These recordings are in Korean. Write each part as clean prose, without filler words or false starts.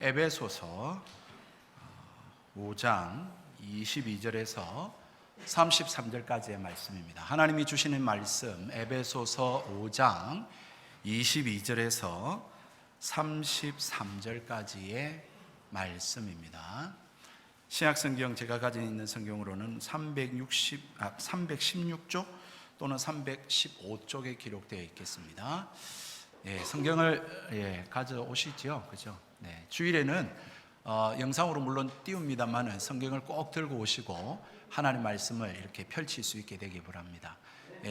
에베소서 5장 22절에서 33절까지의 말씀입니다. 하나님이 주시는 말씀 에베소서 5장 22절에서 33절까지의 말씀입니다. 신약성경 제가 가지고 있는 성경으로는 316쪽 또는 315쪽에 기록되어 있겠습니다. 성경을 가져오시죠, 그죠? 주일에는 영상으로 물론 띄웁니다만 성경을 꼭 들고 오시고 하나님 말씀을 이렇게 펼칠 수 있게 되기 바랍니다.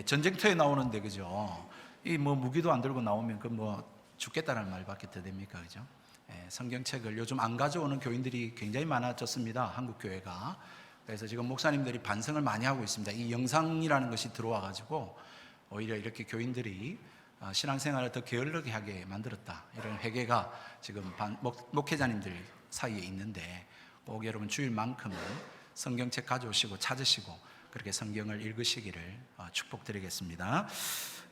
전쟁터에 나오는데 그죠? 이 무기도 안 들고 나오면 죽겠다는 말밖에 더 됩니까, 그죠? 성경책을 요즘 안 가져오는 교인들이 굉장히 많아졌습니다, 한국 교회가. 그래서 지금 목사님들이 반성을 많이 하고 있습니다. 이 영상이라는 것이 들어와 가지고 오히려 이렇게 교인들이 신앙생활을 더 게을르게 하게 만들었다, 이런 회개가 지금 목회자님들 사이에 있는데, 꼭 여러분 주일만큼은 성경책 가져오시고 찾으시고 그렇게 성경을 읽으시기를 축복드리겠습니다.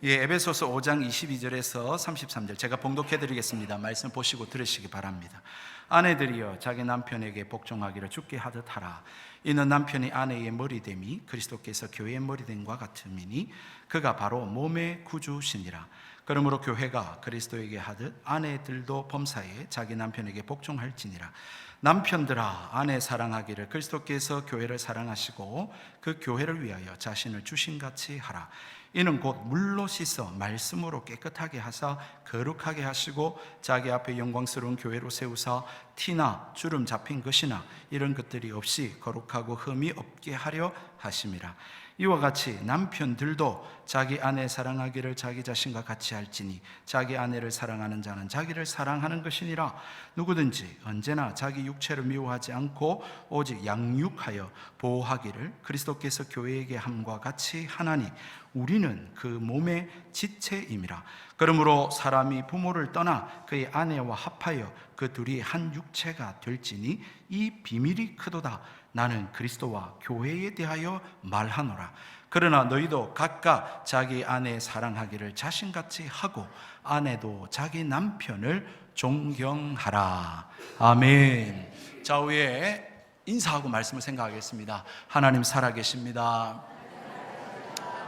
에베소서 5장 22절에서 33절 제가 봉독해 드리겠습니다. 말씀 보시고 들으시기 바랍니다. 아내들이여 자기 남편에게 복종하기를 주께 하듯 하라. 이는 남편이 아내의 머리됨이 그리스도께서 교회의 머리됨과 같음이니 그가 바로 몸의 구주시니라. 그러므로 교회가 그리스도에게 하듯 아내들도 범사에 자기 남편에게 복종할지니라. 남편들아 아내 사랑하기를 그리스도께서 교회를 사랑하시고 그 교회를 위하여 자신을 주신같이 하라. 이는 곧 물로 씻어 말씀으로 깨끗하게 하사 거룩하게 하시고 자기 앞에 영광스러운 교회로 세우사 티나 주름 잡힌 것이나 이런 것들이 없이 거룩하고 흠이 없게 하려 하심이라. 이와 같이 남편들도 자기 아내 사랑하기를 자기 자신과 같이 할지니 자기 아내를 사랑하는 자는 자기를 사랑하는 것이니라. 누구든지 언제나 자기 육체를 미워하지 않고 오직 양육하여 보호하기를 그리스도께서 교회에게 함과 같이 하나니 우리는 그 몸의 지체임이라. 그러므로 사람이 부모를 떠나 그의 아내와 합하여 그 둘이 한 육체가 될지니 이 비밀이 크도다. 나는 그리스도와 교회에 대하여 말하노라. 그러나 너희도 각각 자기 아내 사랑하기를 자신같이 하고 아내도 자기 남편을 존경하라. 아멘. 좌우에 인사하고 말씀을 생각하겠습니다. 하나님 살아계십니다.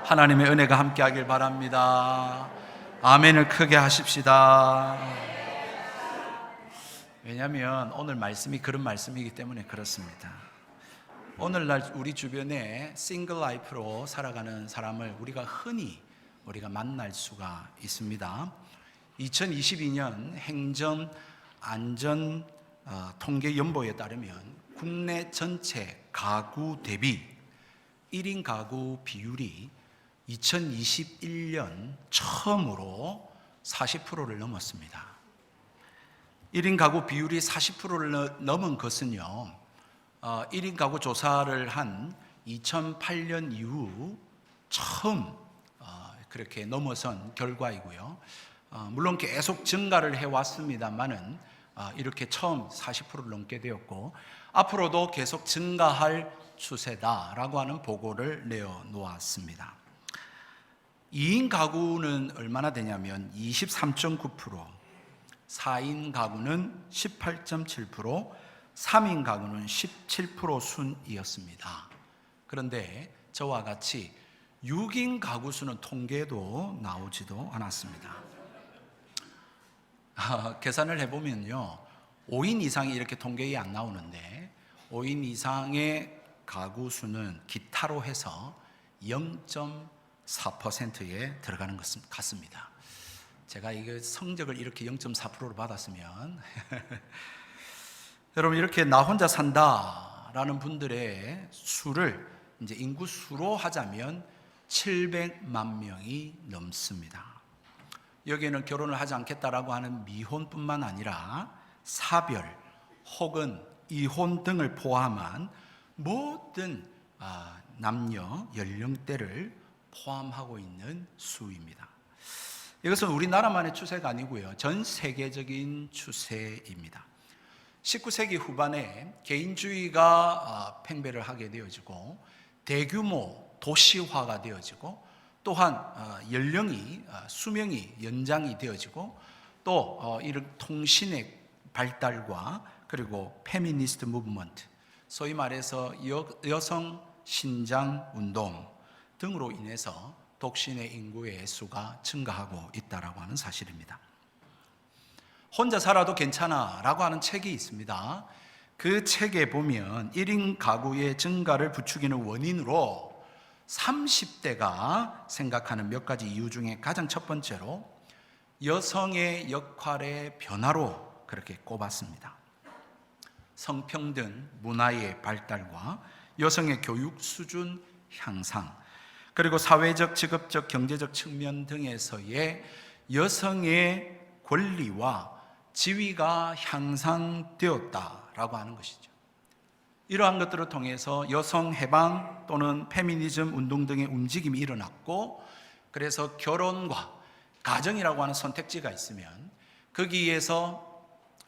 하나님의 은혜가 함께하길 바랍니다. 아멘을 크게 하십시다. 왜냐하면 오늘 말씀이 그런 말씀이기 때문에 그렇습니다. 오늘날 우리 주변에 싱글 라이프로 살아가는 사람을 흔히 우리가 만날 수가 있습니다. 2022년 행정 안전 통계 연보에 따르면 국내 전체 가구 대비 1인 가구 비율이 2021년 처음으로 40%를 넘었습니다. 1인 가구 비율이 40%를 넘은 것은요, 1인 가구 조사를 한 2008년 이후 처음 그렇게 넘어선 결과이고요. 물론 계속 증가를 해왔습니다만은 이렇게 처음 40%를 넘게 되었고 앞으로도 계속 증가할 추세다라고 하는 보고를 내어놓았습니다. 2인 가구는 얼마나 되냐면 23.9%, 4인 가구는 18.7%, 3인 가구는 17% 순이었습니다. 그런데 저와 같이 6인 가구 수는 통계도 나오지도 않았습니다. 계산을 해보면요, 5인 이상이 이렇게 통계에 안 나오는데 5인 이상의 가구 수는 기타로 해서 0.4%에 들어가는 것 같습니다. 제가 이거 성적을 이렇게 0.4%로 받았으면 여러분, 이렇게 나 혼자 산다라는 분들의 수를 이제 인구수로 하자면 700만 명이 넘습니다. 여기에는 결혼을 하지 않겠다라고 하는 미혼뿐만 아니라 사별 혹은 이혼 등을 포함한 모든 남녀 연령대를 포함하고 있는 수입니다. 이것은 우리나라만의 추세가 아니고요, 전 세계적인 추세입니다. 19세기 후반에 개인주의가 팽배를 하게 되어지고 대규모 도시화가 되어지고 또한 수명이 연장이 되어지고 또 이런 통신의 발달과 그리고 페미니스트 무브먼트, 소위 말해서 여성 신장 운동 등으로 인해서 독신의 인구의 수가 증가하고 있다라고 하는 사실입니다. 혼자 살아도 괜찮아 라고 하는 책이 있습니다. 그 책에 보면 1인 가구의 증가를 부추기는 원인으로 30대가 생각하는 몇 가지 이유 중에 가장 첫 번째로 여성의 역할의 변화로 그렇게 꼽았습니다. 성평등 문화의 발달과 여성의 교육 수준 향상, 그리고 사회적, 직업적, 경제적 측면 등에서의 여성의 권리와 지위가 향상되었다라고 하는 것이죠. 이러한 것들을 통해서 여성 해방 또는 페미니즘 운동 등의 움직임이 일어났고, 그래서 결혼과 가정이라고 하는 선택지가 있으면 거기에서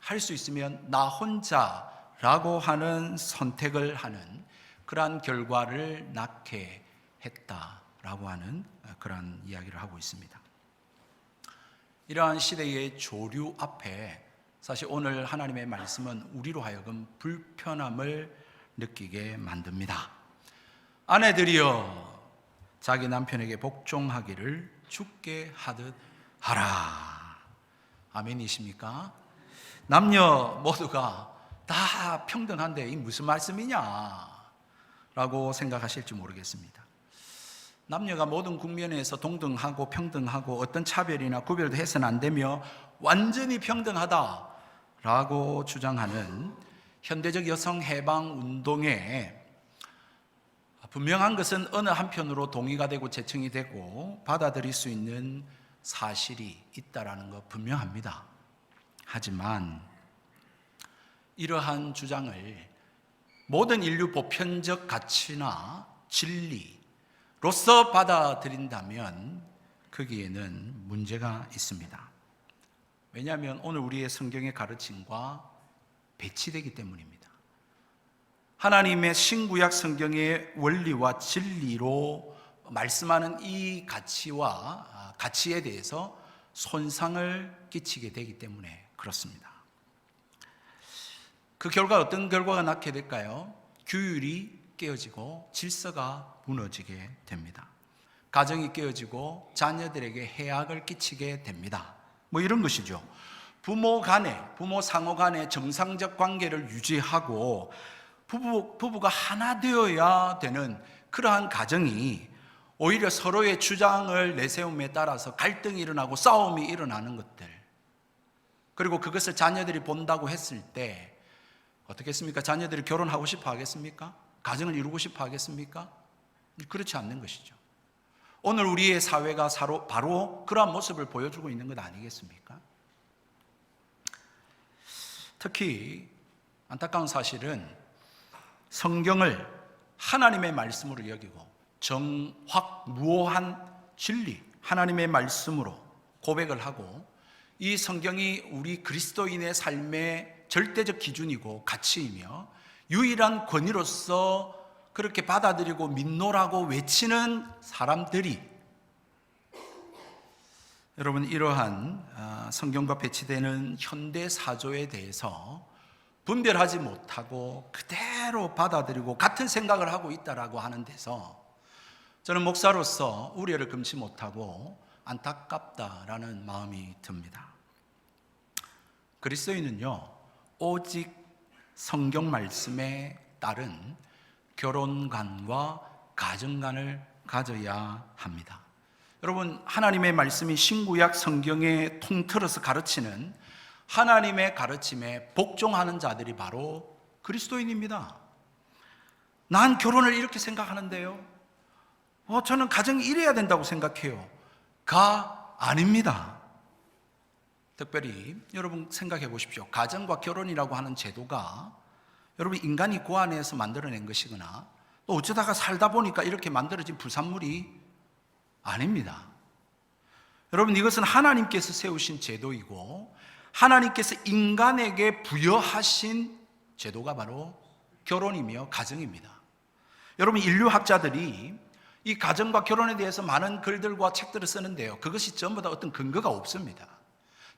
할 수 있으면 나 혼자라고 하는 선택을 하는 그러한 결과를 낳게 했다라고 하는 그러한 이야기를 하고 있습니다. 이러한 시대의 조류 앞에 사실 오늘 하나님의 말씀은 우리로 하여금 불편함을 느끼게 만듭니다. 아내들이여 자기 남편에게 복종하기를 주께 하듯 하라. 아멘이십니까? 남녀 모두가 다 평등한데 이 무슨 말씀이냐 라고 생각하실지 모르겠습니다. 남녀가 모든 국면에서 동등하고 평등하고 어떤 차별이나 구별도 해서는 안 되며 완전히 평등하다라고 주장하는 현대적 여성 해방 운동에 분명한 것은 어느 한편으로 동의가 되고 제청이 되고 받아들일 수 있는 사실이 있다라는 것 분명합니다. 하지만 이러한 주장을 모든 인류 보편적 가치나 진리로서 받아들인다면 거기에는 문제가 있습니다. 왜냐하면 오늘 우리의 성경의 가르침과 배치되기 때문입니다. 하나님의 신구약 성경의 원리와 진리로 말씀하는 이 가치에 대해서 손상을 끼치게 되기 때문에 그렇습니다. 그 결과 어떤 결과가 낳게 될까요? 규율이 깨어지고 질서가 무너지게 됩니다. 가정이 깨어지고 자녀들에게 해악을 끼치게 됩니다. 뭐 이런 것이죠. 부모 상호 간의 정상적 관계를 유지하고 부부가 하나 되어야 되는 그러한 가정이 오히려 서로의 주장을 내세움에 따라서 갈등이 일어나고 싸움이 일어나는 것들, 그리고 그것을 자녀들이 본다고 했을 때 어떻겠습니까? 자녀들이 결혼하고 싶어 하겠습니까? 가정을 이루고 싶어 하겠습니까? 그렇지 않는 것이죠. 오늘 우리의 사회가 바로 그러한 모습을 보여주고 있는 것 아니겠습니까? 특히 안타까운 사실은 성경을 하나님의 말씀으로 여기고 정확무오한 진리, 하나님의 말씀으로 고백을 하고 이 성경이 우리 그리스도인의 삶의 절대적 기준이고 가치이며 유일한 권위로서 그렇게 받아들이고 믿노라고 외치는 사람들이, 여러분, 이러한 성경과 배치되는 현대 사조에 대해서 분별하지 못하고 그대로 받아들이고 같은 생각을 하고 있다라고 하는 데서 저는 목사로서 우려를 금치 못하고 안타깝다라는 마음이 듭니다. 그리스도인은요, 오직 성경 말씀에 따른 결혼관과 가정관을 가져야 합니다. 여러분, 하나님의 말씀이 신구약 성경에 통틀어서 가르치는 하나님의 가르침에 복종하는 자들이 바로 그리스도인입니다. 난 결혼을 이렇게 생각하는데요, 저는 가정이 이래야 된다고 생각해요. 가 아닙니다. 특별히 여러분 생각해 보십시오. 가정과 결혼이라고 하는 제도가 여러분 인간이 고안해서 만들어낸 것이거나 또 어쩌다가 살다 보니까 이렇게 만들어진 부산물이 아닙니다. 여러분, 이것은 하나님께서 세우신 제도이고 하나님께서 인간에게 부여하신 제도가 바로 결혼이며 가정입니다. 여러분, 인류학자들이 이 가정과 결혼에 대해서 많은 글들과 책들을 쓰는데요, 그것이 전부 다 어떤 근거가 없습니다.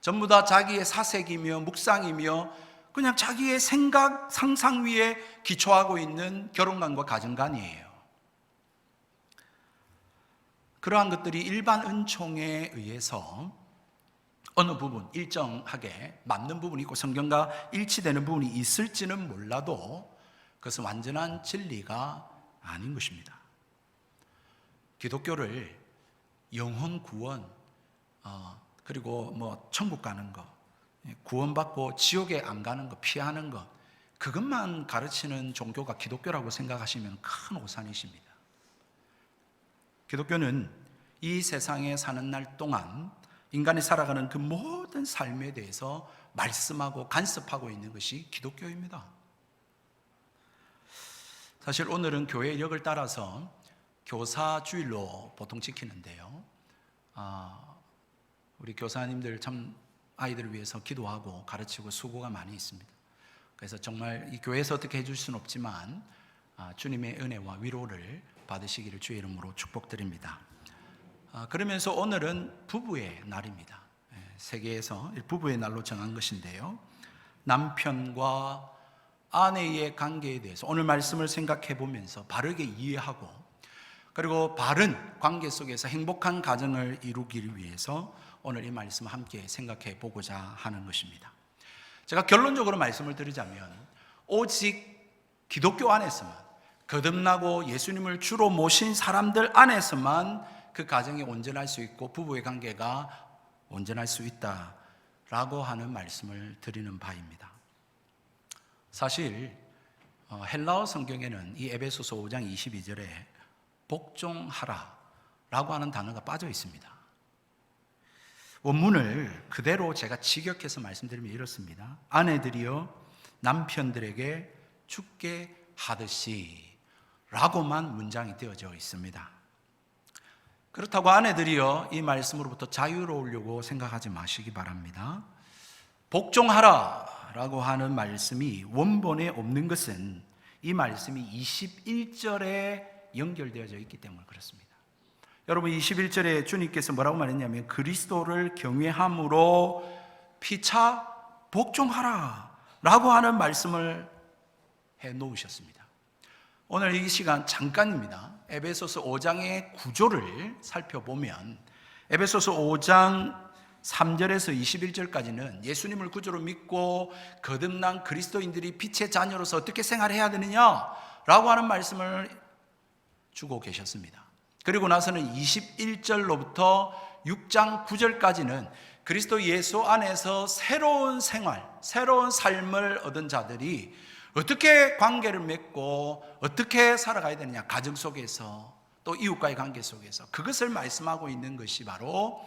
전부 다 자기의 사색이며 묵상이며 그냥 자기의 생각, 상상 위에 기초하고 있는 결혼관과 가정관이에요. 그러한 것들이 일반 은총에 의해서 어느 부분 일정하게 맞는 부분이 있고 성경과 일치되는 부분이 있을지는 몰라도 그것은 완전한 진리가 아닌 것입니다. 기독교를 영혼 구원, 그리고 뭐 천국 가는 거, 구원받고 지옥에 안 가는 거, 피하는 거, 그것만 가르치는 종교가 기독교라고 생각하시면 큰 오산이십니다. 기독교는 이 세상에 사는 날 동안 인간이 살아가는 그 모든 삶에 대해서 말씀하고 간섭하고 있는 것이 기독교입니다. 사실 오늘은 교회의 역을 따라서 교사주일로 보통 지키는데요. 우리 교사님들 참 아이들을 위해서 기도하고 가르치고 수고가 많이 있습니다. 그래서 정말 이 교회에서 어떻게 해줄 수는 없지만 주님의 은혜와 위로를 받으시기를 주의 이름으로 축복드립니다. 그러면서 오늘은 부부의 날입니다. 세계에서 부부의 날로 정한 것인데요, 남편과 아내의 관계에 대해서 오늘 말씀을 생각해 보면서 바르게 이해하고 그리고 바른 관계 속에서 행복한 가정을 이루기 위해서 오늘 이 말씀을 함께 생각해 보고자 하는 것입니다. 제가 결론적으로 말씀을 드리자면 오직 기독교 안에서만, 거듭나고 예수님을 주로 모신 사람들 안에서만 그 가정이 온전할 수 있고 부부의 관계가 온전할 수 있다라고 하는 말씀을 드리는 바입니다. 사실 헬라어 성경에는 이 에베소서 5장 22절에 복종하라 라고 하는 단어가 빠져 있습니다. 원문을 그대로 제가 직역해서 말씀드리면 이렇습니다. 아내들이여 남편들에게 죽게 하듯이 라고만 문장이 되어져 있습니다. 그렇다고 아내들이여 이 말씀으로부터 자유로우려고 생각하지 마시기 바랍니다. 복종하라 라고 하는 말씀이 원본에 없는 것은 이 말씀이 21절에 연결되어져 있기 때문에 그렇습니다. 여러분 21절에 주님께서 뭐라고 말했냐면 그리스도를 경외함으로 피차 복종하라 라고 하는 말씀을 해 놓으셨습니다. 오늘 이 시간 잠깐입니다. 에베소서 5장의 구조를 살펴보면 에베소서 5장 3절에서 21절까지는 예수님을 구주로 믿고 거듭난 그리스도인들이 빛의 자녀로서 어떻게 생활해야 되느냐라고 하는 말씀을 주고 계셨습니다. 그리고 나서는 21절로부터 6장 9절까지는 그리스도 예수 안에서 새로운 생활, 새로운 삶을 얻은 자들이 어떻게 관계를 맺고 어떻게 살아가야 되느냐, 가정 속에서 또 이웃과의 관계 속에서 그것을 말씀하고 있는 것이 바로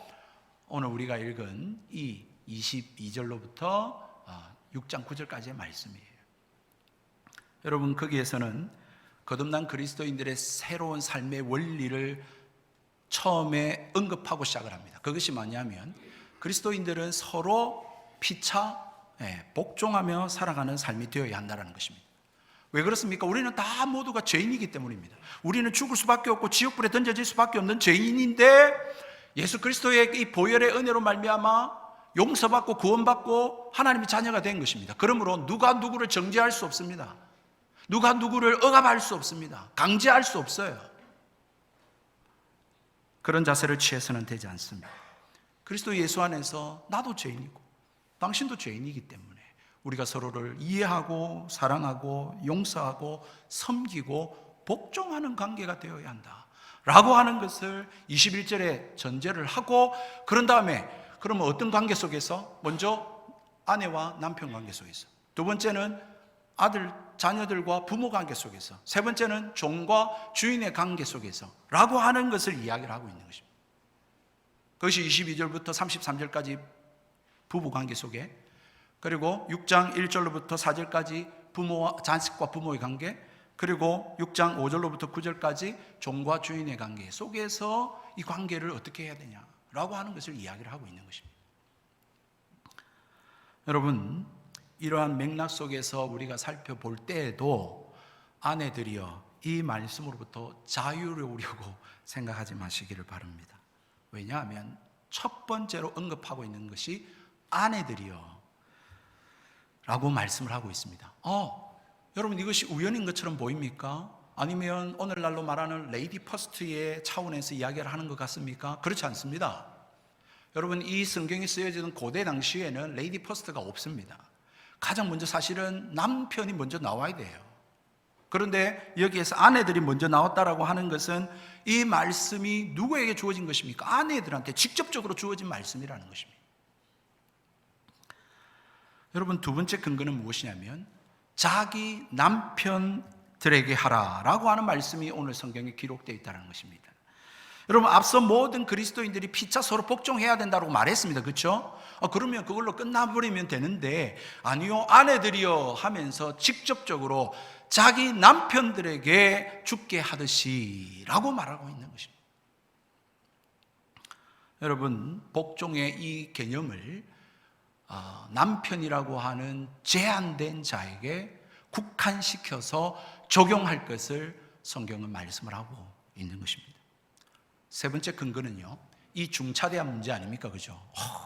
오늘 우리가 읽은 이 22절로부터 6장 9절까지의 말씀이에요. 여러분 거기에서는 거듭난 그리스도인들의 새로운 삶의 원리를 처음에 언급하고 시작을 합니다. 그것이 뭐냐면 그리스도인들은 서로 피차 복종하며 살아가는 삶이 되어야 한다는 것입니다. 왜 그렇습니까? 우리는 다 모두가 죄인이기 때문입니다. 우리는 죽을 수밖에 없고 지옥불에 던져질 수밖에 없는 죄인인데 예수 그리스도의 이 보혈의 은혜로 말미암아 용서받고 구원받고 하나님의 자녀가 된 것입니다. 그러므로 누가 누구를 정죄할 수 없습니다. 누가 누구를 억압할 수 없습니다. 강제할 수 없어요. 그런 자세를 취해서는 되지 않습니다. 그리스도 예수 안에서 나도 죄인이고 당신도 죄인이기 때문에 우리가 서로를 이해하고 사랑하고 용서하고 섬기고 복종하는 관계가 되어야 한다 라고 하는 것을 21절에 전제를 하고 그런 다음에 그러면 어떤 관계 속에서? 먼저 아내와 남편 관계 속에서, 두 번째는 아들, 자녀들과 부모 관계 속에서, 세 번째는 종과 주인의 관계 속에서 라고 하는 것을 이야기를 하고 있는 것입니다. 그것이 22절부터 33절까지 부부 관계 속에, 그리고 6장 1절로부터 4절까지 부모와 자식과 부모의 관계, 그리고 6장 5절로부터 9절까지 종과 주인의 관계 속에서 이 관계를 어떻게 해야 되냐라고 하는 것을 이야기를 하고 있는 것입니다. 여러분, 이러한 맥락 속에서 우리가 살펴볼 때에도 아내들이여 이 말씀으로부터 자유로우려고 생각하지 마시기를 바랍니다. 왜냐하면 첫 번째로 언급하고 있는 것이 아내들이여 라고 말씀을 하고 있습니다. 여러분, 이것이 우연인 것처럼 보입니까? 아니면 오늘날로 말하는 레이디 퍼스트의 차원에서 이야기를 하는 것 같습니까? 그렇지 않습니다. 여러분, 이 성경이 쓰여지던 고대 당시에는 레이디 퍼스트가 없습니다. 가장 먼저 사실은 남편이 먼저 나와야 돼요. 그런데 여기에서 아내들이 먼저 나왔다라고 하는 것은 이 말씀이 누구에게 주어진 것입니까? 아내들한테 직접적으로 주어진 말씀이라는 것입니다. 여러분, 두 번째 근거는 무엇이냐면 자기 남편들에게 하라라고 하는 말씀이 오늘 성경에 기록되어 있다는 것입니다. 여러분, 앞서 모든 그리스도인들이 피차 서로 복종해야 된다고 말했습니다. 그렇죠? 그러면 그걸로 끝나버리면 되는데, 아니요, 아내들이여 하면서 직접적으로 자기 남편들에게 죽게 하듯이 라고 말하고 있는 것입니다. 여러분, 복종의 이 개념을 남편이라고 하는 제한된 자에게 국한시켜서 적용할 것을 성경은 말씀을 하고 있는 것입니다. 세 번째 근거는요, 이 중차대한 문제 아닙니까? 그죠?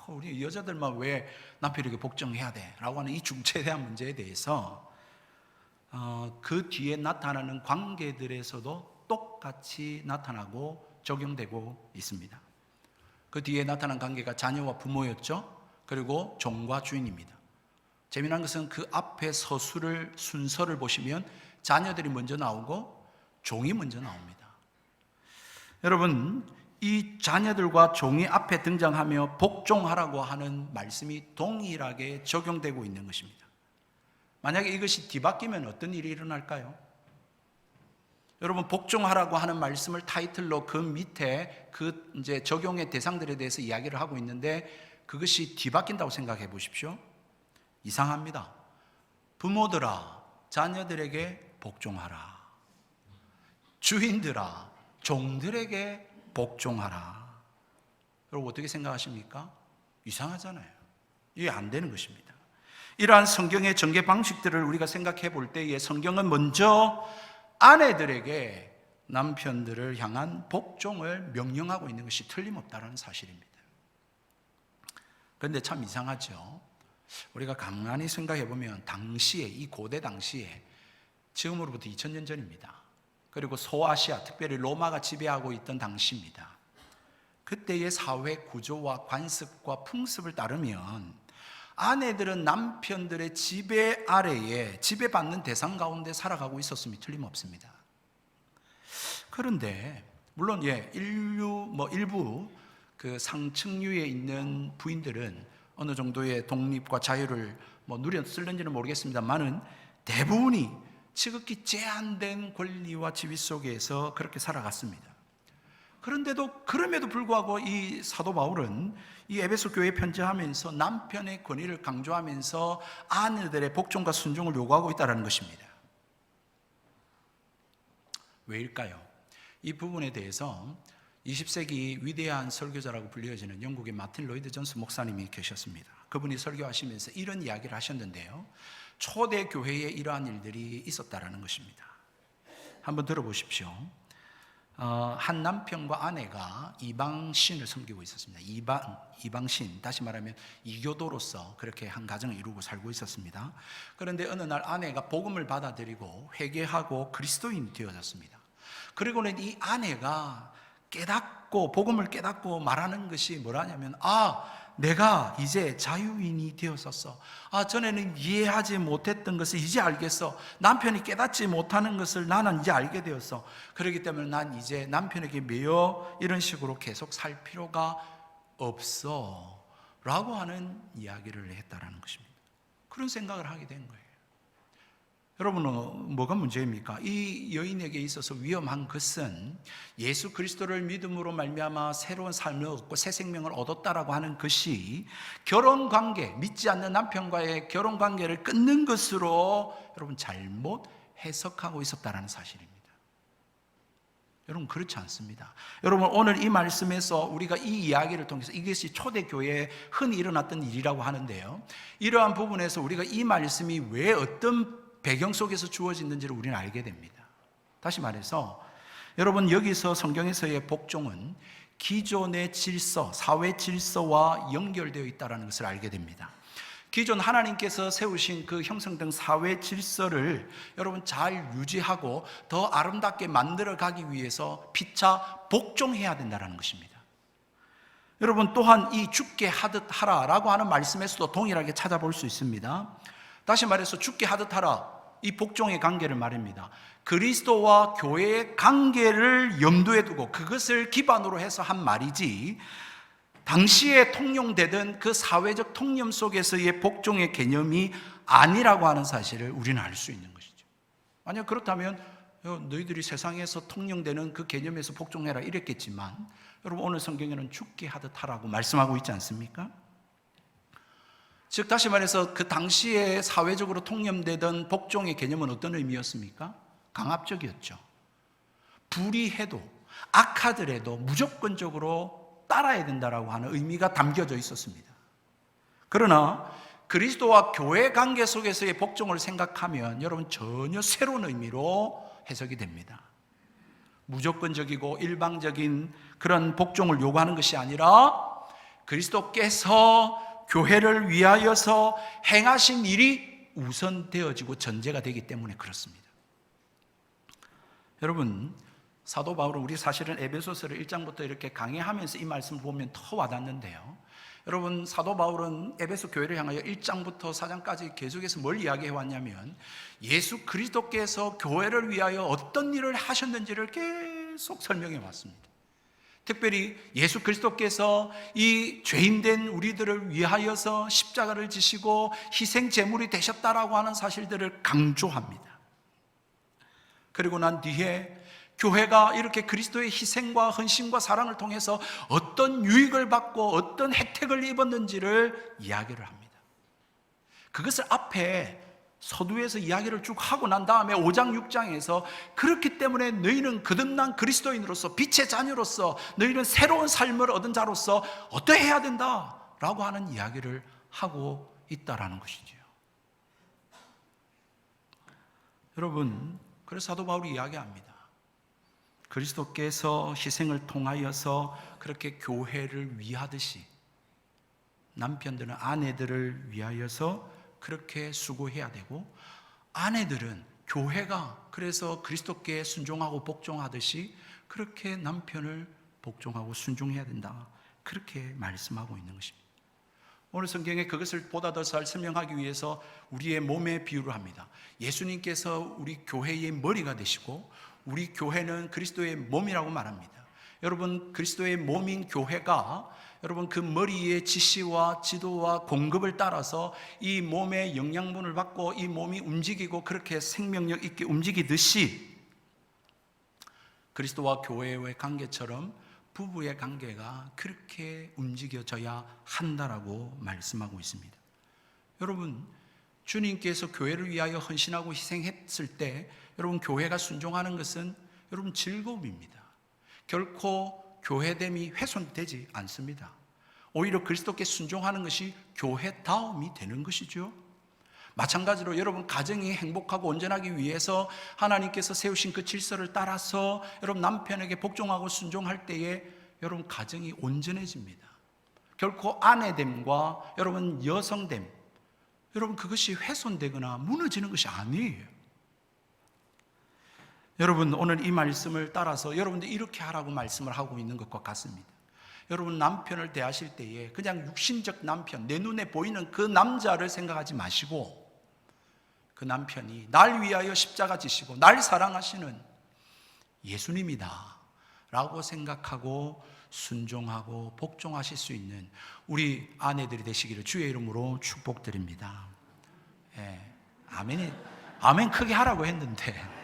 우리 여자들만 왜 남편에게 복종해야 돼? 라고 하는 이 중차대한 문제에 대해서 그 뒤에 나타나는 관계들에서도 똑같이 나타나고 적용되고 있습니다. 그 뒤에 나타난 관계가 자녀와 부모였죠. 그리고 종과 주인입니다. 재미난 것은 그 앞에 순서를 보시면 자녀들이 먼저 나오고 종이 먼저 나옵니다. 여러분, 이 자녀들과 종이 앞에 등장하며 복종하라고 하는 말씀이 동일하게 적용되고 있는 것입니다. 만약에 이것이 뒤바뀌면 어떤 일이 일어날까요? 여러분, 복종하라고 하는 말씀을 타이틀로 그 밑에 이제 적용의 대상들에 대해서 이야기를 하고 있는데 그것이 뒤바뀐다고 생각해 보십시오. 이상합니다. 부모들아, 자녀들에게 복종하라. 주인들아, 종들에게 복종하라. 여러분, 어떻게 생각하십니까? 이상하잖아요. 이게 안 되는 것입니다. 이러한 성경의 전개 방식들을 우리가 생각해 볼 때에 성경은 먼저 아내들에게 남편들을 향한 복종을 명령하고 있는 것이 틀림없다는 사실입니다. 그런데 참 이상하죠. 우리가 가만히 생각해 보면 당시에, 이 고대 당시에, 지금으로부터 2000년 전입니다. 그리고 소아시아, 특별히 로마가 지배하고 있던 당시입니다. 그때의 사회 구조와 관습과 풍습을 따르면 아내들은 남편들의 지배 아래에 지배받는 대상 가운데 살아가고 있었음이 틀림없습니다. 그런데 물론 일부 그 상층류에 있는 부인들은 어느 정도의 독립과 자유를 누렸을는지는 모르겠습니다만은 대부분이 지극히 제한된 권리와 지위 속에서 그렇게 살아갔습니다. 그럼에도 불구하고 이 사도 바울은 이 에베소 교회에 편지하면서 남편의 권위를 강조하면서 아내들의 복종과 순종을 요구하고 있다는 것입니다. 왜일까요? 이 부분에 대해서 20세기 위대한 설교자라고 불려지는 영국의 마틴 로이드 존스 목사님이 계셨습니다. 그분이 설교하시면서 이런 이야기를 하셨는데요, 초대 교회에 이러한 일들이 있었다라는 것입니다. 한번 들어보십시오. 한 남편과 아내가 이방신을 섬기고 있었습니다. 이방신, 다시 말하면 이교도로서 그렇게 한 가정을 이루고 살고 있었습니다. 그런데 어느 날 아내가 복음을 받아들이고 회개하고 그리스도인이 되어졌습니다. 그리고는 이 아내가 복음을 깨닫고 말하는 것이 뭐라냐면, 내가 이제 자유인이 되었었어. 전에는 이해하지 못했던 것을 이제 알겠어. 남편이 깨닫지 못하는 것을 나는 이제 알게 되었어. 그렇기 때문에 난 이제 남편에게 매여 이런 식으로 계속 살 필요가 없어 라고 하는 이야기를 했다라는 것입니다. 그런 생각을 하게 된 거예요. 여러분은 뭐가 문제입니까? 이 여인에게 있어서 위험한 것은 예수 그리스도를 믿음으로 말미암아 새로운 삶을 얻고 새 생명을 얻었다라고 하는 것이 결혼관계, 믿지 않는 남편과의 결혼관계를 끊는 것으로 여러분 잘못 해석하고 있었다는 사실입니다. 여러분, 그렇지 않습니다. 여러분, 오늘 이 말씀에서 우리가 이 이야기를 통해서 이것이 초대교회에 흔히 일어났던 일이라고 하는데요, 이러한 부분에서 우리가 이 말씀이 왜 어떤 배경 속에서 주어지는지를 우리는 알게 됩니다. 다시 말해서 여러분, 여기서 성경에서의 복종은 기존의 질서, 사회 질서와 연결되어 있다는 것을 알게 됩니다. 기존 하나님께서 세우신 그 형성된 사회 질서를 여러분 잘 유지하고 더 아름답게 만들어 가기 위해서 피차 복종해야 된다는 것입니다. 여러분 또한 이 죽게 하듯 하라라고 하는 말씀에서도 동일하게 찾아볼 수 있습니다. 다시 말해서 죽게 하듯 하라, 이 복종의 관계를 말입니다. 그리스도와 교회의 관계를 염두에 두고 그것을 기반으로 해서 한 말이지, 당시에 통용되던 그 사회적 통념 속에서의 복종의 개념이 아니라고 하는 사실을 우리는 알 수 있는 것이죠. 만약 그렇다면 너희들이 세상에서 통용되는 그 개념에서 복종해라 이랬겠지만, 여러분 오늘 성경에는 죽게 하듯 하라고 말씀하고 있지 않습니까? 즉 다시 말해서 그 당시에 사회적으로 통념되던 복종의 개념은 어떤 의미였습니까? 강압적이었죠. 불의해도 악하더라도 무조건적으로 따라야 된다라고 하는 의미가 담겨져 있었습니다. 그러나 그리스도와 교회 관계 속에서의 복종을 생각하면 여러분 전혀 새로운 의미로 해석이 됩니다. 무조건적이고 일방적인 그런 복종을 요구하는 것이 아니라 그리스도께서 교회를 위하여서 행하신 일이 우선되어지고 전제가 되기 때문에 그렇습니다. 여러분 사도 바울은 우리 사실은 에베소서를 1장부터 이렇게 강의하면서 이 말씀을 보면 더 와닿는데요. 여러분 사도 바울은 에베소 교회를 향하여 1장부터 4장까지 계속해서 뭘 이야기해 왔냐면 예수 그리스도께서 교회를 위하여 어떤 일을 하셨는지를 계속 설명해 왔습니다. 특별히 예수 그리스도께서 이 죄인된 우리들을 위하여서 십자가를 지시고 희생 제물이 되셨다라고 하는 사실들을 강조합니다. 그리고 난 뒤에 교회가 이렇게 그리스도의 희생과 헌신과 사랑을 통해서 어떤 유익을 받고 어떤 혜택을 입었는지를 이야기를 합니다. 그것을 앞에 서두에서 이야기를 쭉 하고 난 다음에 5장 6장에서 그렇기 때문에 너희는 거듭난 그리스도인으로서 빛의 자녀로서 너희는 새로운 삶을 얻은 자로서 어떠해야 된다라고 하는 이야기를 하고 있다라는 것이죠. 여러분 그래서 사도 바울이 이야기합니다. 그리스도께서 희생을 통하여서 그렇게 교회를 위하듯이 남편들은 아내들을 위하여서 그렇게 수고해야 되고, 아내들은 교회가 그래서 그리스도께 순종하고 복종하듯이 그렇게 남편을 복종하고 순종해야 된다, 그렇게 말씀하고 있는 것입니다. 오늘 성경에 그것을 보다 더 잘 설명하기 위해서 우리의 몸에 비유를 합니다. 예수님께서 우리 교회의 머리가 되시고 우리 교회는 그리스도의 몸이라고 말합니다. 여러분 그리스도의 몸인 교회가 여러분 그 머리의 지시와 지도와 공급을 따라서 이 몸의 영양분을 받고 이 몸이 움직이고 그렇게 생명력 있게 움직이듯이 그리스도와 교회의 관계처럼 부부의 관계가 그렇게 움직여져야 한다라고 말씀하고 있습니다. 여러분 주님께서 교회를 위하여 헌신하고 희생했을 때 여러분 교회가 순종하는 것은 여러분 즐거움입니다. 결코 교회됨이 훼손되지 않습니다. 오히려 그리스도께 순종하는 것이 교회다움이 되는 것이죠. 마찬가지로 여러분 가정이 행복하고 온전하기 위해서 하나님께서 세우신 그 질서를 따라서 여러분 남편에게 복종하고 순종할 때에 여러분 가정이 온전해집니다. 결코 아내됨과 여러분 여성됨, 여러분 그것이 훼손되거나 무너지는 것이 아니에요. 여러분 오늘 이 말씀을 따라서 여러분들 이렇게 하라고 말씀을 하고 있는 것과 같습니다. 여러분 남편을 대하실 때에 그냥 육신적 남편, 내 눈에 보이는 그 남자를 생각하지 마시고 그 남편이 날 위하여 십자가 지시고 날 사랑하시는 예수님이다 라고 생각하고 순종하고 복종하실 수 있는 우리 아내들이 되시기를 주의 이름으로 축복드립니다. 아멘 크게 하라고 했는데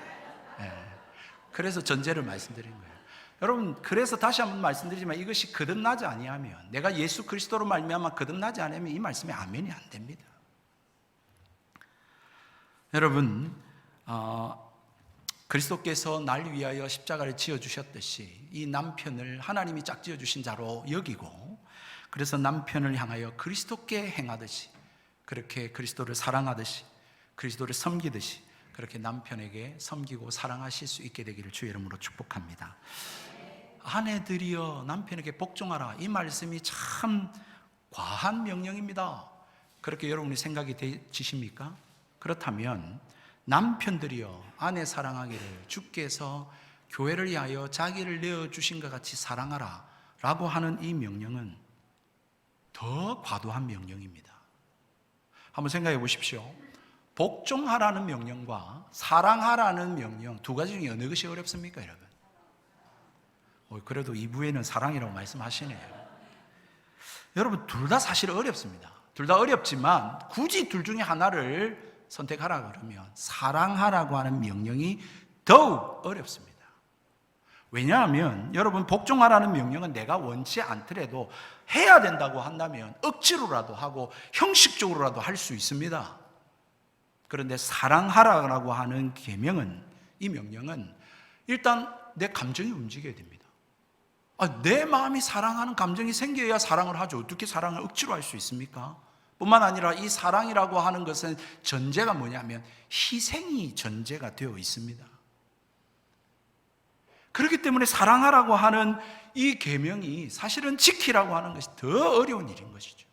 그래서 전제를 말씀드린 거예요. 여러분 그래서 다시 한번 말씀드리지만 이것이 거듭나지 아니하면, 내가 예수 그리스도로 말미암아 거듭나지 않으면 이 말씀에 아멘이 안 됩니다. 여러분 그리스도께서 날 위하여 십자가를 지어주셨듯이 이 남편을 하나님이 짝지어 주신 자로 여기고, 그래서 남편을 향하여 그리스도께 행하듯이 그렇게 그리스도를 사랑하듯이 그리스도를 섬기듯이 그렇게 남편에게 섬기고 사랑하실 수 있게 되기를 주의 이름으로 축복합니다. 아내들이여 남편에게 복종하라. 이 말씀이 참 과한 명령입니다. 그렇게 여러분이 생각이 되십니까? 그렇다면 남편들이여 아내 사랑하기를 주께서 교회를 위하여 자기를 내어주신 것 같이 사랑하라 라고 하는 이 명령은 더 과도한 명령입니다. 한번 생각해 보십시오. 복종하라는 명령과 사랑하라는 명령, 두 가지 중에 어느 것이 어렵습니까, 여러분? 그래도 2부에는 사랑이라고 말씀하시네요. 여러분, 둘 다 사실 어렵습니다. 둘 다 어렵지만 굳이 둘 중에 하나를 선택하라 그러면 사랑하라고 하는 명령이 더욱 어렵습니다. 왜냐하면 여러분, 복종하라는 명령은 내가 원치 않더라도 해야 된다고 한다면 억지로라도 하고 형식적으로라도 할 수 있습니다. 그런데 사랑하라고 하는 계명은, 이 명령은 일단 내 감정이 움직여야 됩니다. 내 마음이 사랑하는 감정이 생겨야 사랑을 하죠. 어떻게 사랑을 억지로 할 수 있습니까? 뿐만 아니라 이 사랑이라고 하는 것은 전제가 뭐냐면 희생이 전제가 되어 있습니다. 그렇기 때문에 사랑하라고 하는 이 계명이 사실은 지키라고 하는 것이 더 어려운 일인 것이죠.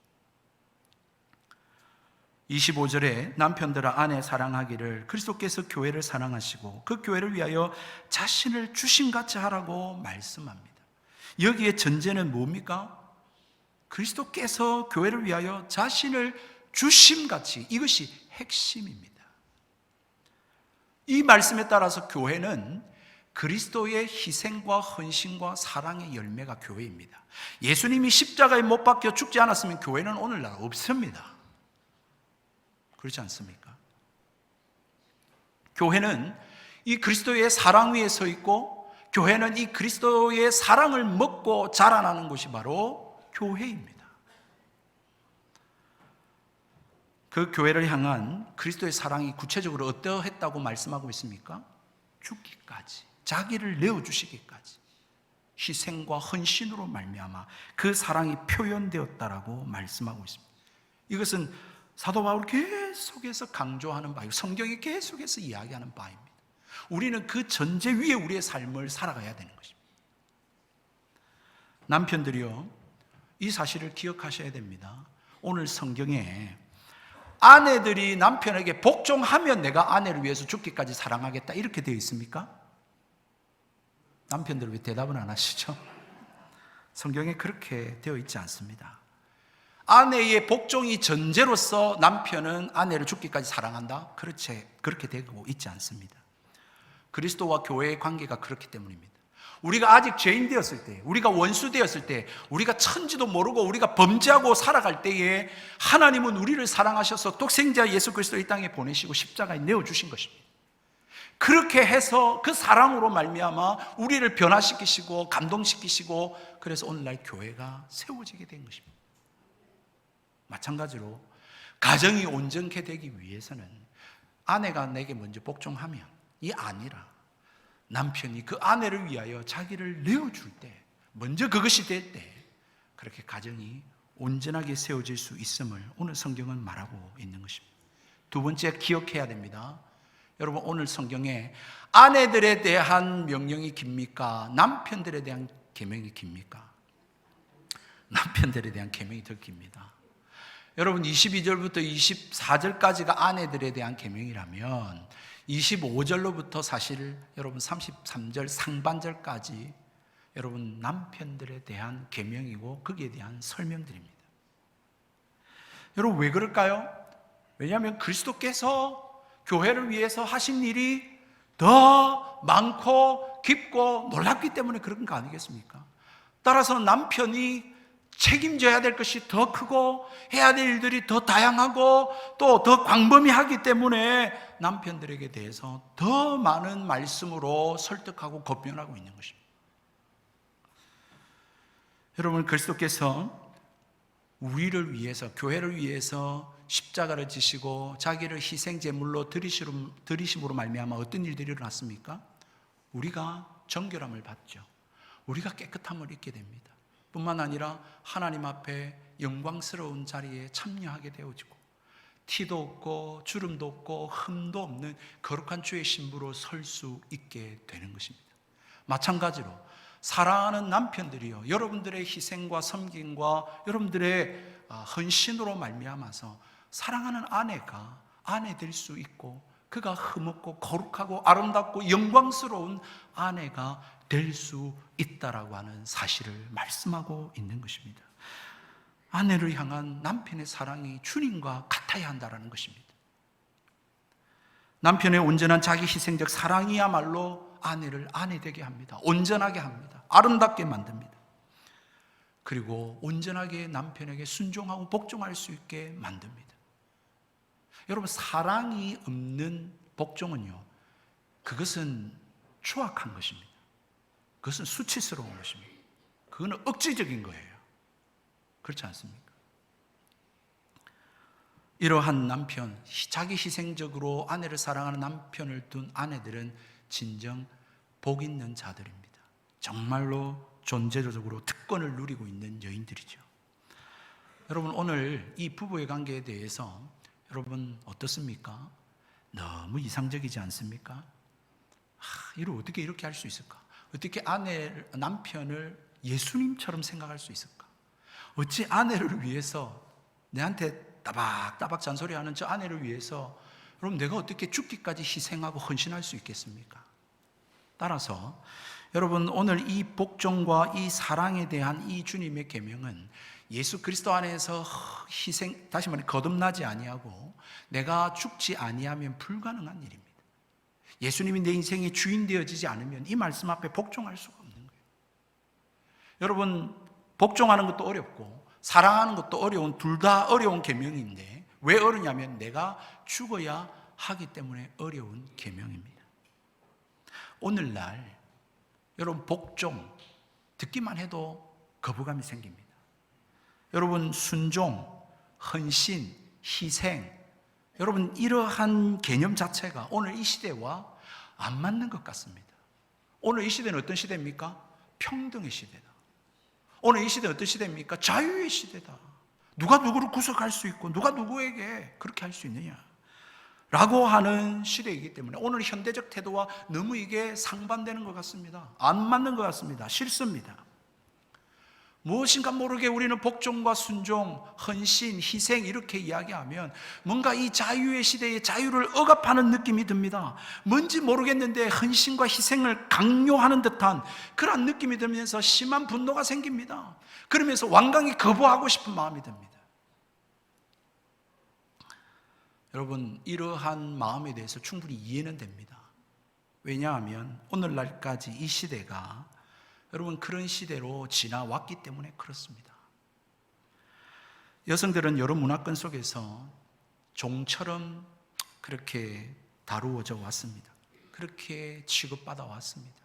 25절에 남편들아 아내 사랑하기를 그리스도께서 교회를 사랑하시고 그 교회를 위하여 자신을 주심같이 하라고 말씀합니다. 여기에 전제는 뭡니까? 그리스도께서 교회를 위하여 자신을 주심같이, 이것이 핵심입니다. 이 말씀에 따라서 교회는 그리스도의 희생과 헌신과 사랑의 열매가 교회입니다. 예수님이 십자가에 못 박혀 죽지 않았으면 교회는 오늘날 없습니다. 그렇지 않습니까? 교회는 이 그리스도의 사랑 위에 서 있고, 교회는 이 그리스도의 사랑을 먹고 자라나는 곳이 바로 교회입니다. 그 교회를 향한 그리스도의 사랑이 구체적으로 어떠했다고 말씀하고 있습니까? 죽기까지, 자기를 내어주시기까지 희생과 헌신으로 말미암아 그 사랑이 표현되었다라고 말씀하고 있습니다. 이것은 사도 바울이 계속해서 강조하는 바이고 성경이 계속해서 이야기하는 바입니다. 우리는 그 전제 위에 우리의 삶을 살아가야 되는 것입니다. 남편들이요, 이 사실을 기억하셔야 됩니다. 오늘 성경에 아내들이 남편에게 복종하면 내가 아내를 위해서 죽기까지 사랑하겠다 이렇게 되어 있습니까? 남편들 왜 대답은 안 하시죠? 성경에 그렇게 되어 있지 않습니다. 아내의 복종이 전제로서 남편은 아내를 죽기까지 사랑한다? 그렇게 되고 있지 않습니다. 그리스도와 교회의 관계가 그렇기 때문입니다. 우리가 아직 죄인 되었을 때, 우리가 원수 되었을 때, 우리가 천지도 모르고 우리가 범죄하고 살아갈 때에 하나님은 우리를 사랑하셔서 독생자 예수 그리스도 이 땅에 보내시고 십자가에 내어주신 것입니다. 그렇게 해서 그 사랑으로 말미암아 우리를 변화시키시고 감동시키시고, 그래서 오늘날 교회가 세워지게 된 것입니다. 마찬가지로 가정이 온전케 되기 위해서는 아내가 내게 먼저 복종하면 이 아니라 남편이 그 아내를 위하여 자기를 내어줄 때, 먼저 그것이 될 때 그렇게 가정이 온전하게 세워질 수 있음을 오늘 성경은 말하고 있는 것입니다. 두 번째 기억해야 됩니다. 여러분, 오늘 성경에 아내들에 대한 명령이 깁니까? 남편들에 대한 계명이 깁니까? 남편들에 대한 계명이 더 깁니다. 여러분, 22절부터 24절까지가 아내들에 대한 계명이라면 25절로부터 사실 여러분 33절 상반절까지 여러분 남편들에 대한 계명이고 거기에 대한 설명들입니다. 여러분, 왜 그럴까요? 왜냐하면 그리스도께서 교회를 위해서 하신 일이 더 많고 깊고 놀랍기 때문에 그런 거 아니겠습니까? 따라서 남편이 책임져야 될 것이 더 크고 해야 될 일들이 더 다양하고 또 더 광범위하기 때문에 남편들에게 대해서 더 많은 말씀으로 설득하고 권면하고 있는 것입니다. 여러분, 그리스도께서 우리를 위해서, 교회를 위해서 십자가를 지시고 자기를 희생제물로 드리심으로 말미암아 어떤 일들이 일어났습니까? 우리가 정결함을 받죠. 우리가 깨끗함을 입게 됩니다. 뿐만 아니라 하나님 앞에 영광스러운 자리에 참여하게 되어지고 티도 없고 주름도 없고 흠도 없는 거룩한 주의 신부로 설 수 있게 되는 것입니다. 마찬가지로 사랑하는 남편들이요, 여러분들의 희생과 섬김과 여러분들의 헌신으로 말미암아서 사랑하는 아내가 아내 될 수 있고, 그가 흠없고 거룩하고 아름답고 영광스러운 아내가 될 수 있다라고 하는 사실을 말씀하고 있는 것입니다. 아내를 향한 남편의 사랑이 주님과 같아야 한다는 것입니다. 남편의 온전한 자기 희생적 사랑이야말로 아내를 아내 되게 합니다. 온전하게 합니다. 아름답게 만듭니다. 그리고 온전하게 남편에게 순종하고 복종할 수 있게 만듭니다. 여러분, 사랑이 없는 복종은요, 그것은 추악한 것입니다. 그것은 수치스러운 것입니다. 그거는 억지적인 거예요. 그렇지 않습니까? 이러한 남편, 자기 희생적으로 아내를 사랑하는 남편을 둔 아내들은 진정 복 있는 자들입니다. 정말로 존재적으로 특권을 누리고 있는 여인들이죠. 여러분, 오늘 이 부부의 관계에 대해서 여러분 어떻습니까? 너무 이상적이지 않습니까? 이걸 어떻게 이렇게 할 수 있을까? 어떻게 남편을 예수님처럼 생각할 수 있을까? 어찌 아내를 위해서, 내한테 따박따박 잔소리하는 저 아내를 위해서 여러분 내가 어떻게 죽기까지 희생하고 헌신할 수 있겠습니까? 따라서 여러분, 오늘 이 복종과 이 사랑에 대한 이 주님의 계명은 예수 그리스도 안에서 희생, 다시 말해 거듭나지 아니하고 내가 죽지 아니하면 불가능한 일입니다. 예수님이 내 인생의 주인 되어지지 않으면 이 말씀 앞에 복종할 수가 없는 거예요. 여러분, 복종하는 것도 어렵고 사랑하는 것도 어려운, 둘 다 어려운 계명인데, 왜 어려냐면 내가 죽어야 하기 때문에 어려운 계명입니다. 오늘날 여러분, 복종 듣기만 해도 거부감이 생깁니다. 여러분, 순종, 헌신, 희생, 여러분 이러한 개념 자체가 오늘 이 시대와 안 맞는 것 같습니다. 오늘 이 시대는 어떤 시대입니까? 평등의 시대다. 오늘 이 시대는 어떤 시대입니까? 자유의 시대다. 누가 누구를 구속할 수 있고 누가 누구에게 그렇게 할 수 있느냐 라고 하는 시대이기 때문에 오늘 현대적 태도와 너무 이게 상반되는 것 같습니다. 안 맞는 것 같습니다. 싫습니다. 무엇인가 모르게 우리는 복종과 순종, 헌신, 희생 이렇게 이야기하면 뭔가 이 자유의 시대의 자유를 억압하는 느낌이 듭니다. 뭔지 모르겠는데 헌신과 희생을 강요하는 듯한 그런 느낌이 들면서 심한 분노가 생깁니다. 그러면서 완강히 거부하고 싶은 마음이 듭니다. 여러분, 이러한 마음에 대해서 충분히 이해는 됩니다. 왜냐하면 오늘날까지 이 시대가 여러분 그런 시대로 지나왔기 때문에 그렇습니다. 여성들은 여러 문화권 속에서 종처럼 그렇게 다루어져 왔습니다. 그렇게 취급받아 왔습니다.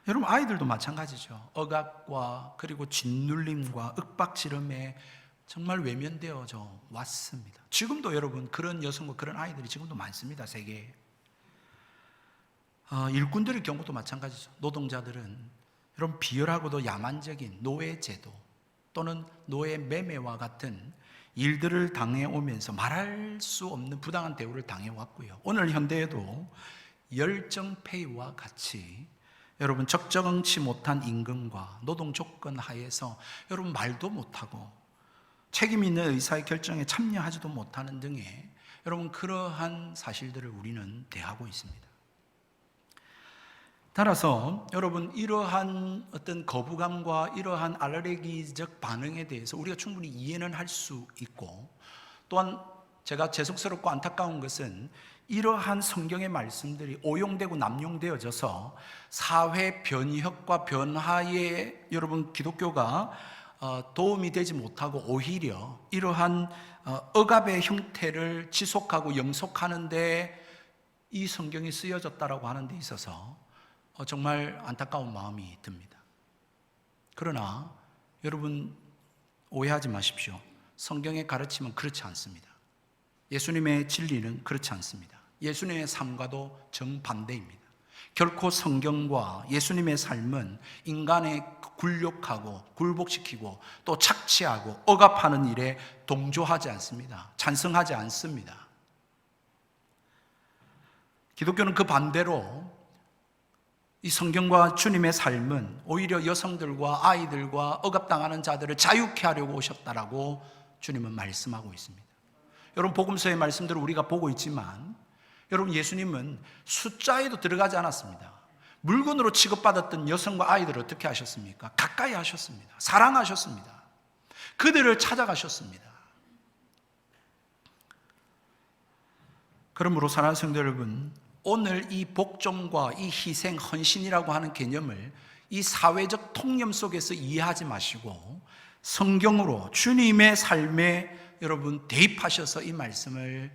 여러분, 아이들도 마찬가지죠. 억압과 그리고 짓눌림과 윽박지름에 정말 외면되어져 왔습니다. 지금도 여러분 그런 여성과 그런 아이들이 지금도 많습니다. 세계에. 일꾼들의 경우도 마찬가지죠. 노동자들은 여러분 비열하고도 야만적인 노예제도 또는 노예 매매와 같은 일들을 당해오면서 말할 수 없는 부당한 대우를 당해왔고요. 오늘 현대에도 열정페이와 같이 여러분 적정치 못한 임금과 노동 조건 하에서 여러분 말도 못하고 책임 있는 의사의 결정에 참여하지도 못하는 등의 여러분 그러한 사실들을 우리는 대하고 있습니다. 따라서 여러분 이러한 어떤 거부감과 이러한 알레르기적 반응에 대해서 우리가 충분히 이해는 할 수 있고, 또한 제가 죄송스럽고 안타까운 것은 이러한 성경의 말씀들이 오용되고 남용되어져서 사회 변혁과 변화에 여러분 기독교가 도움이 되지 못하고 오히려 이러한 억압의 형태를 지속하고 영속하는 데 이 성경이 쓰여졌다라고 하는 데 있어서 정말 안타까운 마음이 듭니다. 그러나 여러분 오해하지 마십시오. 성경의 가르침은 그렇지 않습니다. 예수님의 진리는 그렇지 않습니다. 예수님의 삶과도 정반대입니다. 결코 성경과 예수님의 삶은 인간의 굴욕하고 굴복시키고 또 착취하고 억압하는 일에 동조하지 않습니다. 찬성하지 않습니다. 기독교는 그 반대로 이 성경과 주님의 삶은 오히려 여성들과 아이들과 억압당하는 자들을 자유케 하려고 오셨다라고 주님은 말씀하고 있습니다. 여러분, 복음서의 말씀들을 우리가 보고 있지만 여러분, 예수님은 숫자에도 들어가지 않았습니다. 물건으로 취급받았던 여성과 아이들을 어떻게 하셨습니까? 가까이 하셨습니다. 사랑하셨습니다. 그들을 찾아가셨습니다. 그러므로 사랑하는 성도 여러분, 오늘 이 복종과 이 희생, 헌신이라고 하는 개념을 이 사회적 통념 속에서 이해하지 마시고 성경으로 주님의 삶에 여러분 대입하셔서 이 말씀을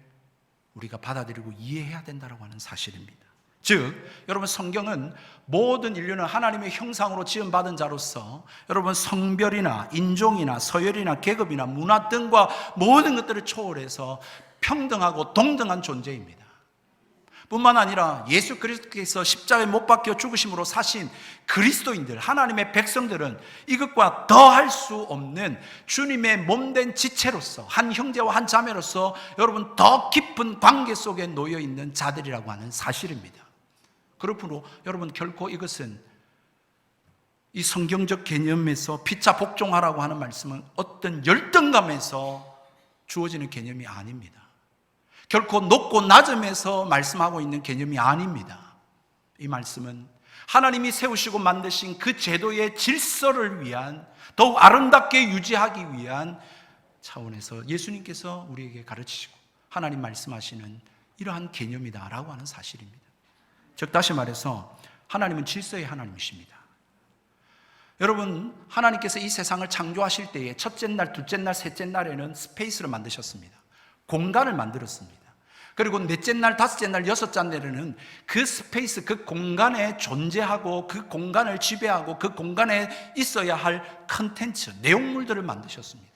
우리가 받아들이고 이해해야 된다고 하는 사실입니다. 즉, 여러분, 성경은 모든 인류는 하나님의 형상으로 지음받은 자로서 여러분 성별이나 인종이나 서열이나 계급이나 문화 등과 모든 것들을 초월해서 평등하고 동등한 존재입니다. 뿐만 아니라 예수 그리스도께서 십자가에 못 박혀 죽으심으로 사신 그리스도인들, 하나님의 백성들은 이것과 더할 수 없는 주님의 몸된 지체로서, 한 형제와 한 자매로서 여러분 더 깊은 관계 속에 놓여 있는 자들이라고 하는 사실입니다. 그러므로 여러분, 결코 이것은 이 성경적 개념에서 피차 복종하라고 하는 말씀은 어떤 열등감에서 주어지는 개념이 아닙니다. 결코 높고 낮음에서 말씀하고 있는 개념이 아닙니다. 이 말씀은 하나님이 세우시고 만드신 그 제도의 질서를 위한, 더욱 아름답게 유지하기 위한 차원에서 예수님께서 우리에게 가르치시고 하나님 말씀하시는 이러한 개념이다라고 하는 사실입니다. 즉, 다시 말해서 하나님은 질서의 하나님이십니다. 여러분, 하나님께서 이 세상을 창조하실 때에 첫째 날, 둘째 날, 셋째 날에는 스페이스를 만드셨습니다. 공간을 만들었습니다. 그리고 넷째 날, 다섯째 날, 여섯째 날에는 그 스페이스, 그 공간에 존재하고 그 공간을 지배하고 그 공간에 있어야 할 컨텐츠, 내용물들을 만드셨습니다.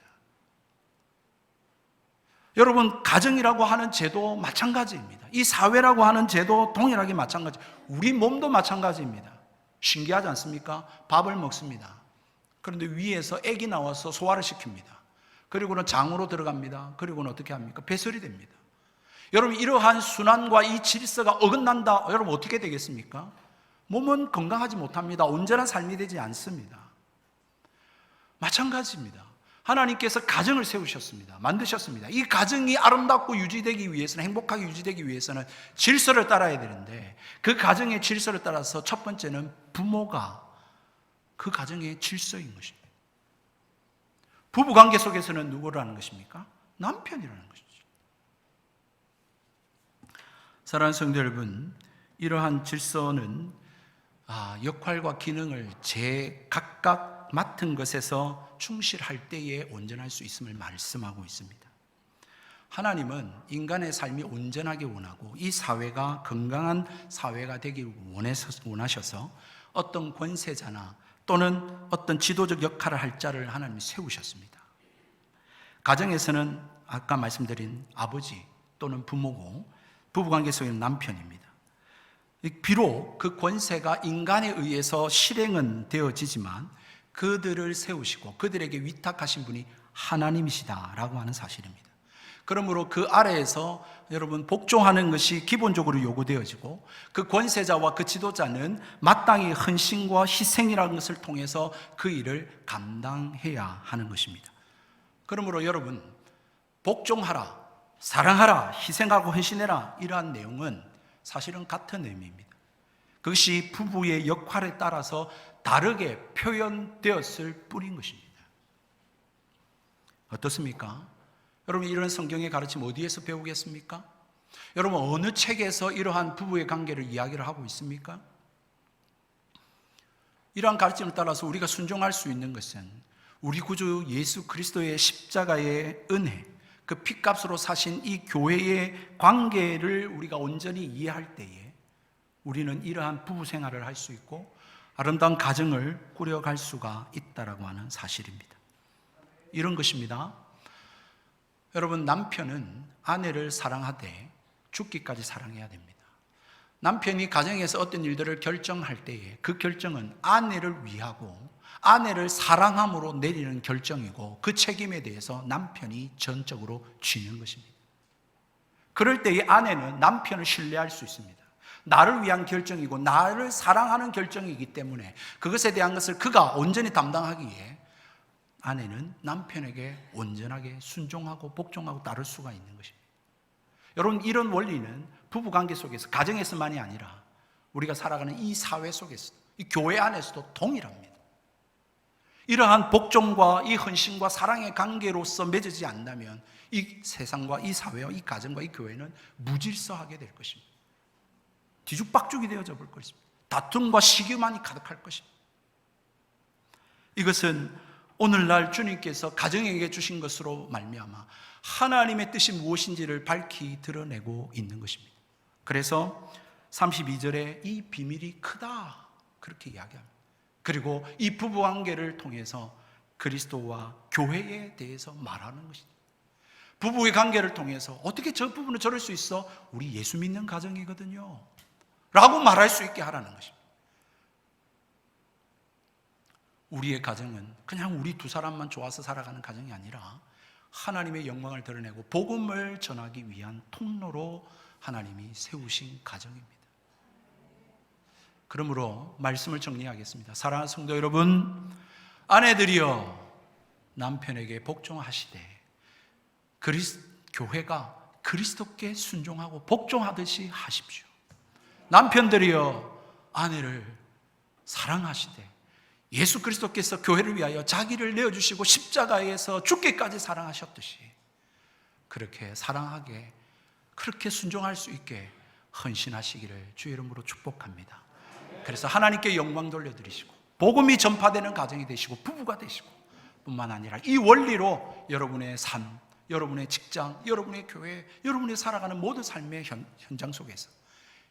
여러분, 가정이라고 하는 제도 마찬가지입니다. 이 사회라고 하는 제도 동일하게 마찬가지. 우리 몸도 마찬가지입니다. 신기하지 않습니까? 밥을 먹습니다. 그런데 위에서 액이 나와서 소화를 시킵니다. 그리고는 장으로 들어갑니다. 그리고는 어떻게 합니까? 배설이 됩니다. 여러분, 이러한 순환과 이 질서가 어긋난다. 여러분, 어떻게 되겠습니까? 몸은 건강하지 못합니다. 온전한 삶이 되지 않습니다. 마찬가지입니다. 하나님께서 가정을 세우셨습니다. 만드셨습니다. 이 가정이 아름답고 유지되기 위해서는, 행복하게 유지되기 위해서는 질서를 따라야 되는데, 그 가정의 질서를 따라서 첫 번째는 부모가 그 가정의 질서인 것입니다. 부부관계 속에서는 누구라는 것입니까? 남편이라는 것이죠. 사랑하는 성도 여러분, 이러한 질서는 역할과 기능을 각각 맡은 것에서 충실할 때에 온전할 수 있음을 말씀하고 있습니다. 하나님은 인간의 삶이 온전하게 원하고 이 사회가 건강한 사회가 되길 원하셔서 어떤 권세자나 또는 어떤 지도적 역할을 할 자를 하나님이 세우셨습니다. 가정에서는 아까 말씀드린 아버지 또는 부모고, 부부관계 속에는 남편입니다. 비록 그 권세가 인간에 의해서 실행은 되어지지만 그들을 세우시고 그들에게 위탁하신 분이 하나님이시다라고 하는 사실입니다. 그러므로 그 아래에서 여러분 복종하는 것이 기본적으로 요구되어지고, 그 권세자와 그 지도자는 마땅히 헌신과 희생이라는 것을 통해서 그 일을 감당해야 하는 것입니다. 그러므로 여러분, 복종하라, 사랑하라, 희생하고 헌신해라, 이러한 내용은 사실은 같은 의미입니다. 그것이 부부의 역할에 따라서 다르게 표현되었을 뿐인 것입니다. 어떻습니까? 여러분, 이런 성경의 가르침 어디에서 배우겠습니까? 여러분, 어느 책에서 이러한 부부의 관계를 이야기를 하고 있습니까? 이러한 가르침을 따라서 우리가 순종할 수 있는 것은 우리 구주 예수 그리스도의 십자가의 은혜, 그 핏값으로 사신 이 교회의 관계를 우리가 온전히 이해할 때에 우리는 이러한 부부 생활을 할 수 있고 아름다운 가정을 꾸려갈 수가 있다라고 하는 사실입니다. 이런 것입니다. 여러분, 남편은 아내를 사랑하되 죽기까지 사랑해야 됩니다. 남편이 가정에서 어떤 일들을 결정할 때에 그 결정은 아내를 위하고 아내를 사랑함으로 내리는 결정이고, 그 책임에 대해서 남편이 전적으로 지는 것입니다. 그럴 때에 아내는 남편을 신뢰할 수 있습니다. 나를 위한 결정이고 나를 사랑하는 결정이기 때문에 그것에 대한 것을 그가 온전히 담당하기에 아내는 남편에게 온전하게 순종하고 복종하고 따를 수가 있는 것입니다. 여러분, 이런 원리는 부부관계 속에서, 가정에서만이 아니라 우리가 살아가는 이 사회 속에서, 이 교회 안에서도 동일합니다. 이러한 복종과 이 헌신과 사랑의 관계로서 맺어지지 않는다면 이 세상과 이 사회와 이 가정과 이 교회는 무질서하게 될 것입니다. 뒤죽박죽이 되어져 볼 것입니다. 다툼과 시기만이 가득할 것입니다. 이것은 오늘날 주님께서 가정에게 주신 것으로 말미암아 하나님의 뜻이 무엇인지를 밝히 드러내고 있는 것입니다. 그래서 32절에 이 비밀이 크다 그렇게 이야기합니다. 그리고 이 부부관계를 통해서 그리스도와 교회에 대해서 말하는 것입니다. 부부의 관계를 통해서 어떻게 저 부부는 저럴 수 있어? 우리 예수 믿는 가정이거든요 라고 말할 수 있게 하라는 것입니다. 우리의 가정은 그냥 우리 두 사람만 좋아서 살아가는 가정이 아니라 하나님의 영광을 드러내고 복음을 전하기 위한 통로로 하나님이 세우신 가정입니다. 그러므로 말씀을 정리하겠습니다. 사랑하는 성도 여러분, 아내들이여 남편에게 복종하시되 교회가 그리스도께 순종하고 복종하듯이 하십시오. 남편들이여 아내를 사랑하시되 예수 그리스도께서 교회를 위하여 자기를 내어주시고 십자가에서 죽기까지 사랑하셨듯이 그렇게 사랑하게, 그렇게 순종할 수 있게 헌신하시기를 주의 이름으로 축복합니다. 그래서 하나님께 영광 돌려드리시고 복음이 전파되는 가정이 되시고 부부가 되시고 뿐만 아니라 이 원리로 여러분의 삶, 여러분의 직장, 여러분의 교회, 여러분이 살아가는 모든 삶의 현장 속에서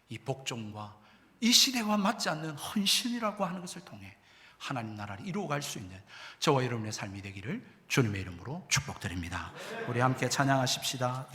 이 복종과 이 시대와 맞지 않는 헌신이라고 하는 것을 통해 하나님 나라를 이루어갈 수 있는 저와 여러분의 삶이 되기를 주님의 이름으로 축복드립니다. 우리 함께 찬양하십시다.